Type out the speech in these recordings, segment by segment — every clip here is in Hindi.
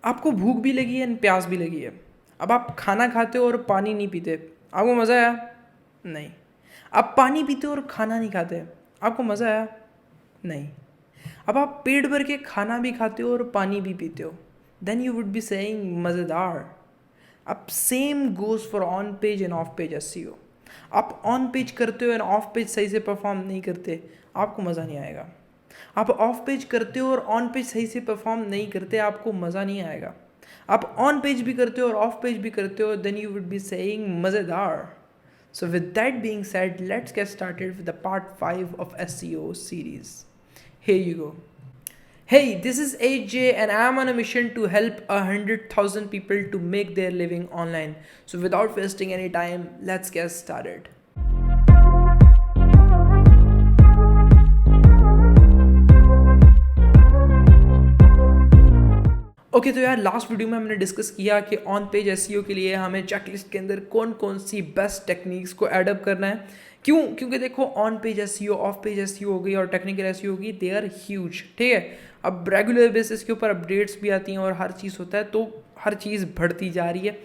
आपको भूख भी लगी है एंड प्यास भी लगी है। अब आप खाना खाते हो और पानी नहीं पीते, आपको मज़ा आया? नहीं। आप पानी पीते हो और खाना नहीं खाते, आपको मज़ा आया? नहीं। अब आप पेट भर के खाना भी खाते हो और पानी भी पीते हो, then you would be saying मज़ेदार। अब same goes for on page and off page SEO. आप ऑन पेज करते हो एंड ऑफ पेज सही से परफॉर्म नहीं करते, आपको मज़ा नहीं आएगा। आप ऑफ पेज करते हो और ऑन पेज सही से परफॉर्म नहीं करते, आपको मज़ा नहीं आएगा। आप ऑन पेज भी करते हो और ऑफ पेज भी करते हो, then you would be saying मज़ेदार। So with that being said, let's get started with the part 5 of SEO series. Here you go. Hey, this is AJ and I am on a mission to help 100,000 people to make their living online. So without wasting any time, let's get started. Okay तो यार लास्ट वीडियो में हमने डिस्कस किया कि ऑन पेज एसईओ के लिए हमें चेकलिस्ट के अंदर कौन कौन सी बेस्ट टेक्निक्स को एडअप करना है। क्योंकि देखो on page SEO, of page SEO हो गई और टेक्निकल एसईओ होगी, दे आर ह्यूज। ठीक है, अब रेगुलर बेसिस के ऊपर अपडेट्स भी आती हैं और हर चीज़ होता है, तो हर चीज़ बढ़ती जा रही है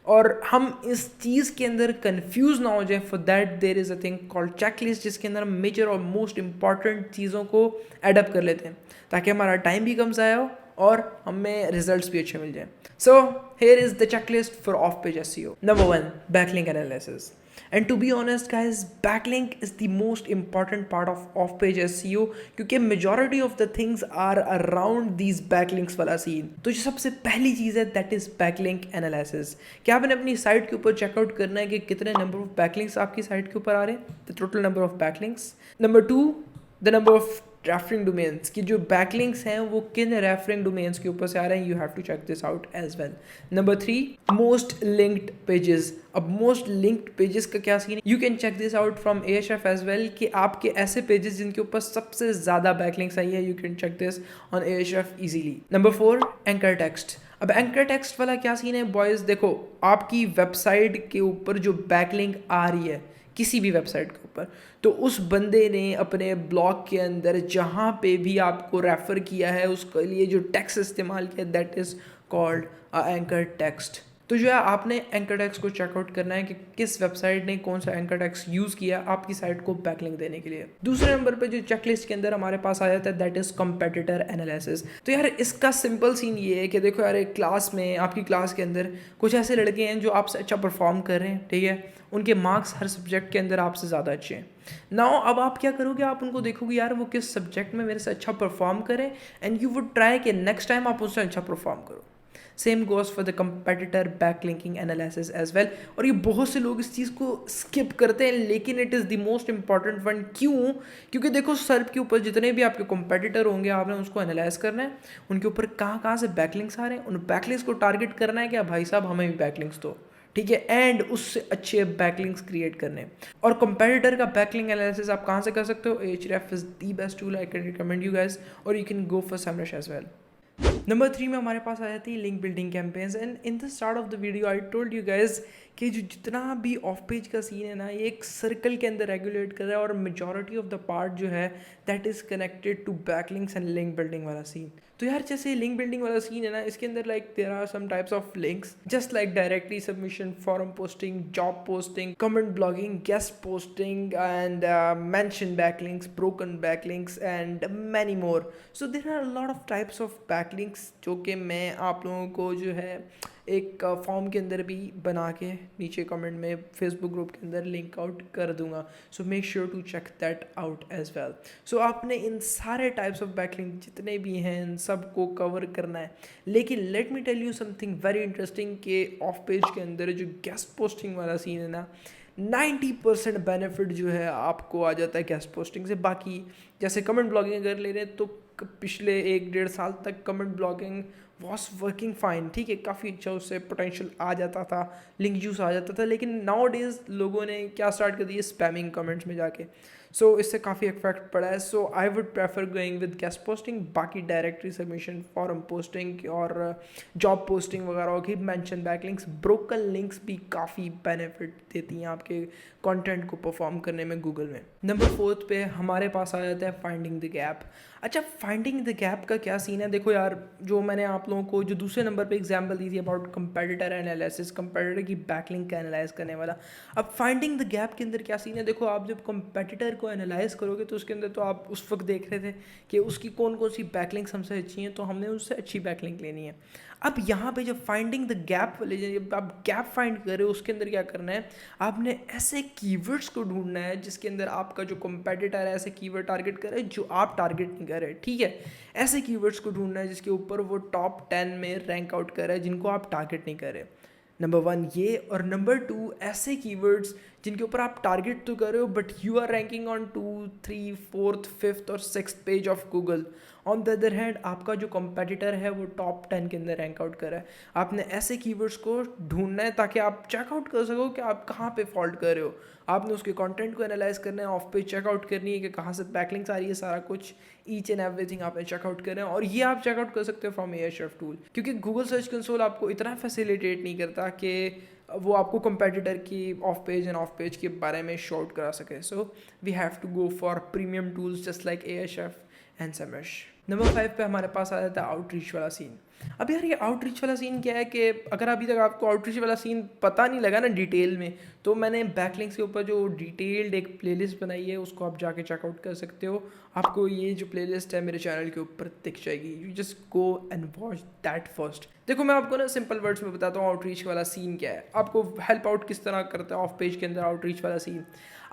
और हम इस चीज़ के अंदर कंफ्यूज ना हो जाए। For that there is a thing called checklist, जिसके अंदर हम मेजर और मोस्ट इंपॉर्टेंट चीज़ों को एडअप कर लेते हैं ताकि हमारा टाइम भी कम ज़ाया हो और हमें रिजल्ट्स भी अच्छे मिल जाए। So here is the checklist for off page SEO. Number 1, backlink analysis. And to be honest guys, backlink is the most important part of page SEO, क्योंकि majority of the things are around these backlinks वाला सीन। तो जो सबसे पहली चीज़ है दैट इज बैकलिंक एनालिसिस। क्या आपने अपनी साइट के ऊपर चेकआउट करना है कि कितने नंबर ऑफ बैकलिंक्स आपकी साइट के ऊपर आ रहे हैं, the total number of backlinks. Number 2, the number of referring domains की जो बैकलिंक्स हैं वो किन रेफरिंग डोमेन्स के ऊपर से आ रहे हैं, you have to check this out as well. Number 3, most linked pages. अब मोस्ट लिंक्ड पेजेस का क्या सीन है, you can check this out from AHF as well कि आपके ऐसे पेजेस जिनके ऊपर सबसे ज़्यादा बैकलिंक्स आई है, you can check this on AHF easily. Number 4, anchor text. अब एंकर टेक्स्ट वाला क्या सीन है बॉयज़, देखो आपकी वेबसाइट के ऊपर जो बैकलिंक आ रही है किसी भी वेबसाइट के ऊपर, तो उस बंदे ने अपने ब्लॉग के अंदर जहाँ पे भी आपको रेफ़र किया है उसके लिए जो टेक्स्ट इस्तेमाल किया, that is called anchor text. तो जो है आपने एंकर टेक्स्ट को चेकआउट करना है कि किस वेबसाइट ने कौन सा एंकर टेक्स्ट यूज़ किया आपकी साइट को बैकलिंक देने के लिए। दूसरे नंबर पे जो चेकलिस्ट के अंदर हमारे पास आ जाता है दैट इज़ कंपेटिटर एनालिसिस। तो यार इसका सिंपल सीन ये है कि देखो यार, एक क्लास में, आपकी क्लास के अंदर कुछ ऐसे लड़के हैं जो आपसे अच्छा परफॉर्म कर रहे हैं, ठीक है, उनके मार्क्स हर सब्जेक्ट के अंदर आपसे ज़्यादा अच्छे हैं। नाउ अब आप क्या करोगे, आप उनको देखोगे यार वो किस सब्जेक्ट में मेरे से अच्छा परफॉर्म करें, एंड यू वुड ट्राई कि नेक्स्ट टाइम आप उससे अच्छा परफॉर्म करो। Same goes for the competitor backlinking analysis as well. और ये बहुत से लोग इस चीज़ को स्किप करते हैं, लेकिन it is the most important one. क्यों? क्योंकि देखो सर्फ के ऊपर जितने भी आपके कंपेटिटर होंगे, आपने उसको एनालाइज करना है, उनके ऊपर कहाँ कहाँ से बैकलिंक्स आ रहे हैं, उन बैकलिंक्स को टारगेट करना है कि भाई साहब हमें भी बैकलिंक्स दो, ठीक है, एंड उससे अच्छे बैकलिंक्स क्रिएट करने। और कंपेटिटर का बैकलिंक एनालिसिस आप कहाँ से कर सकते हो, Ahref is the best tool, I can recommend you guys, और you can go for SEMrush as well. Number 3 में हमारे पास आ जाती है link building campaigns. And in the start of the video I told you guys कि जो जितना भी ऑफ पेज का सीन है ना, ये एक सर्कल के अंदर रेगुलेट कर रहा है और मेजॉरिटी ऑफ द पार्ट जो है that is connected to backlinks and link building वाला सीन। तो यार जैसे लिंक बिल्डिंग वाला सीन है ना, इसके अंदर like there are some types of links just like directly submission, forum posting, job posting, comment blogging, guest posting and mention backlinks, broken backlinks and many more. So there are lot of types of backlinks जो कि मैं आप लोगों को जो है एक फॉर्म के अंदर भी बना के नीचे कमेंट में फेसबुक ग्रुप के अंदर लिंक आउट कर दूंगा। So make sure to check that out as well. So आपने इन सारे टाइप्स ऑफ बैकलिंक जितने भी हैं इन सबको कवर करना है। लेकिन let me tell you something very interesting कि ऑफ पेज के अंदर जो गेस्ट पोस्टिंग वाला सीन है ना, 90% बेनिफिट जो है आपको आ जाता है गेस्ट पोस्टिंग से। बाकी जैसे कमेंट ब्लॉगिंग अगर ले रहे हैं तो पिछले 1-1.5 साल तक comment blogging was working fine, ठीक है, काफ़ी अच्छा उससे पोटेंशियल आ जाता था, लिंक यूज़ आ जाता था। लेकिन नाउ डेज़ लोगों ने क्या स्टार्ट कर दिया, स्पैमिंग कमेंट्स में जाके। सो इससे काफ़ी इफेक्ट पड़ा है. So I would prefer going with guest posting. बाकी डायरेक्टरी सबमिशन, फॉरम पोस्टिंग और जॉब पोस्टिंग वगैरह की मेंशन बैकलिंक्स, ब्रोकन लिंक्स भी काफ़ी बेनिफिट देती हैं आपके कंटेंट को परफॉर्म करने में गूगल में. नंबर 4 पे हमारे पास आ जाता है फाइंडिंग द गैप. अच्छा, फाइंडिंग द गैप का क्या सीन है? देखो यार, जो मैंने आप लोगों को जो दूसरे नंबर पे एग्जांपल दी थी अबाउट कंपेटिटर एनालिसिस, कंपेटिटर की बैकलिंक का एनालाइज करने वाला. अब फाइंडिंग द गैप के अंदर क्या सीन है? देखो, आप जब कंपेटिटर को एनालाइज करोगे तो उसके अंदर तो आप उस वक्त देख रहे थे कि उसकी कौन कौन सी बैकलिंक्स हमसे अच्छी हैं, तो हमने उससे अच्छी बैकलिंक लेनी है. अब यहाँ पे जब फाइंडिंग द गैप वाले, जब आप गैप फाइंड कर रहे हो, उसके अंदर क्या करना है, आपने ऐसे कीवर्ड्स को ढूंढना है जिसके अंदर आपका जो कंपेटिटर है ऐसे कीवर्ड टारगेट करे जो आप टारगेट नहीं कर रहे. ठीक है, ऐसे कीवर्ड्स को ढूंढना है जिसके ऊपर वो टॉप 10 में रैंक आउट कर रहा है जिनको आप टारगेट नहीं कर रहे. नंबर 1 ये, और नंबर 2 ऐसे कीवर्ड्स जिनके ऊपर आप टारगेट तो कर रहे हो but you are ranking on 2, 3, 4, 5th और 6th page of Google. On the other hand आपका जो कंपेटिटर है वो टॉप 10 के अंदर रैंक आउट कर रहा है. आपने ऐसे कीवर्ड्स को ढूंढना है ताकि आप चेकआउट कर सको कि आप कहाँ पे फॉल्ट कर रहे हो. आपने उसके कंटेंट को एनालाइज करना है, ऑफ पेज चेकआउट करनी है कि कहाँ से बैकलिंक्स आ रही है, सारा कुछ ईच एंड एवरीथिंग आपने चेकआउट करना है. और ये आप चेकआउट कर सकते हो फ्रॉम एयरशेफ टूल, क्योंकि गूगल सर्च कंसोल आपको इतना फैसिलिटेट नहीं करता कि वो आपको कंपेटिटर की off page and off page के बारे में शॉर्ट करा सके. So we have to go for premium tools just like एयरशेफ एंड समेश. नंबर 5 पे हमारे पास आ जाता है आउटरीच वाला सीन. अब यार, ये आउटरीच वाला सीन क्या है कि अगर अभी तक आपको आउटरीच वाला सीन पता नहीं लगा ना डिटेल में, तो मैंने बैकलिंक्स के ऊपर जो डिटेल्ड एक प्लेलिस्ट बनाई है उसको आप जाके चेकआउट कर सकते हो. आपको ये जो प्लेलिस्ट है मेरे चैनल के ऊपर दिख जाएगी. You just go and watch that first. देखो, मैं आपको ना सिंपल वर्ड्स में बताता हूँ आउटरीच वाला सीन क्या है, आपको हेल्प आउट किस तरह करता है ऑफ पेज के अंदर आउटरीच वाला सीन.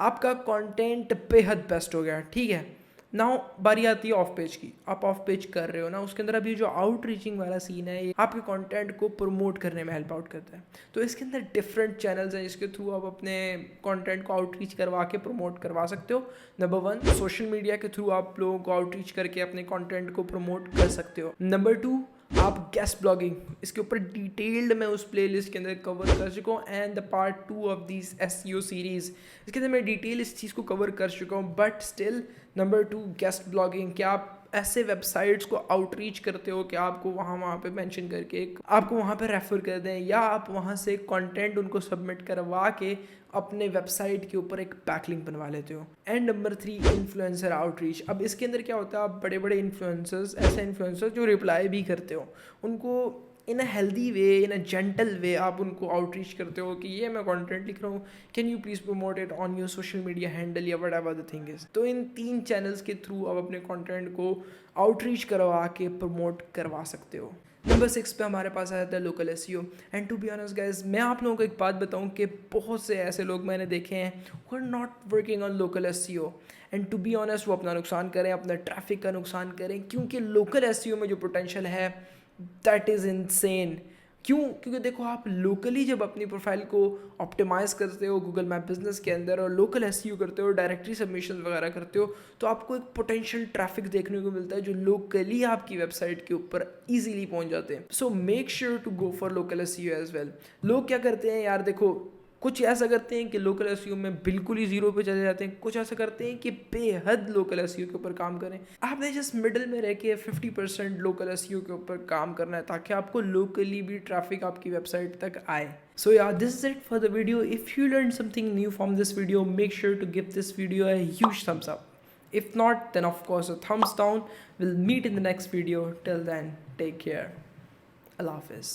आपका कॉन्टेंट बेहद बेस्ट हो गया, ठीक है. नाउ बारी आती है ऑफ पेज की. आप ऑफ पेज कर रहे हो ना, उसके अंदर अभी जो आउट रीचिंग वाला सीन है ये आपके कंटेंट को प्रमोट करने में हेल्प आउट करता है. तो इसके अंदर डिफरेंट चैनल्स हैं जिसके थ्रू आप अपने कंटेंट को आउटरीच करवा के प्रमोट करवा सकते हो. नंबर 1, सोशल मीडिया के थ्रू आप लोगों को आउटरीच करके अपने कंटेंट को प्रमोट कर सकते हो. नंबर 2, आप गेस्ट ब्लॉगिंग, इसके ऊपर डिटेल्ड मैं उस प्लेलिस्ट के अंदर कवर कर चुका हूँ. And the part 2 of this SEO series, इसके अंदर मैं डिटेल इस चीज़ को कवर कर चुका हूँ. But still number 2 guest blogging, क्या आप ऐसे वेबसाइट्स को आउटरीच करते हो कि आपको वहाँ पे मेंशन करके आपको वहाँ पे रेफर कर दें, या आप वहाँ से कंटेंट उनको सबमिट करवा के अपने वेबसाइट के ऊपर एक बैकलिंक बनवा लेते हो. And number 3, influencer outreach. अब इसके अंदर क्या होता है, आप बड़े बड़े इन्फ्लुएंसर्स, ऐसे इन्फ्लुएंसर्स जो रिप्लाई भी करते हो, उनको इन a healthy way, in a gentle वे आप उनको आउटरीच करते हो कि ये मैं कंटेंट लिख रहा हूँ, can you please promote it on your social media handle या whatever the thing is. तो इन 3 चैनल्स के थ्रू आप अपने कंटेंट को आउटरीच करवा के प्रमोट करवा सकते हो. नंबर 6 पे हमारे पास आ जाता है local SEO. And to be honest guys, मैं आप लोगों को एक बात बताऊं कि बहुत से ऐसे लोग मैंने देखे हैं who are not working on local SEO. And to be honest, वो अपना नुकसान करें, अपना ट्रैफिक का नुकसान करें, क्योंकि लोकल एसईओ में जो पोटेंशियल है दैट इज़ इनसेन. क्यों? क्योंकि देखो, आप लोकली जब अपनी प्रोफाइल को ऑप्टिमाइज़ करते हो गूगल मैप बिजनेस के अंदर और लोकल एसईओ करते हो, डायरेक्टरी सबमिशन वगैरह करते हो, तो आपको एक पोटेंशियल ट्रैफिक देखने को मिलता है जो लोकली आपकी वेबसाइट के ऊपर इजीली पहुंच जाते हैं. So make sure to go for local SEO as well. लोग क्या करते हैं यार, देखो, कुछ ऐसा करते हैं कि लोकल एसईओ में बिल्कुल ही जीरो पे चले जाते हैं, कुछ ऐसा करते हैं कि बेहद लोकल एसईओ के ऊपर काम करें. आपने जस्ट मिडिल में रह के 50% लोकल एसईओ के ऊपर काम करना है ताकि आपको लोकली भी ट्रैफिक आपकी वेबसाइट तक आए. So yeah, this is it for the video. If you learned something new from this video, make sure to give this video a huge thumbs up. If not, then of course a thumbs down. We'll meet in the next video. Till then, take care. Allah Hafiz.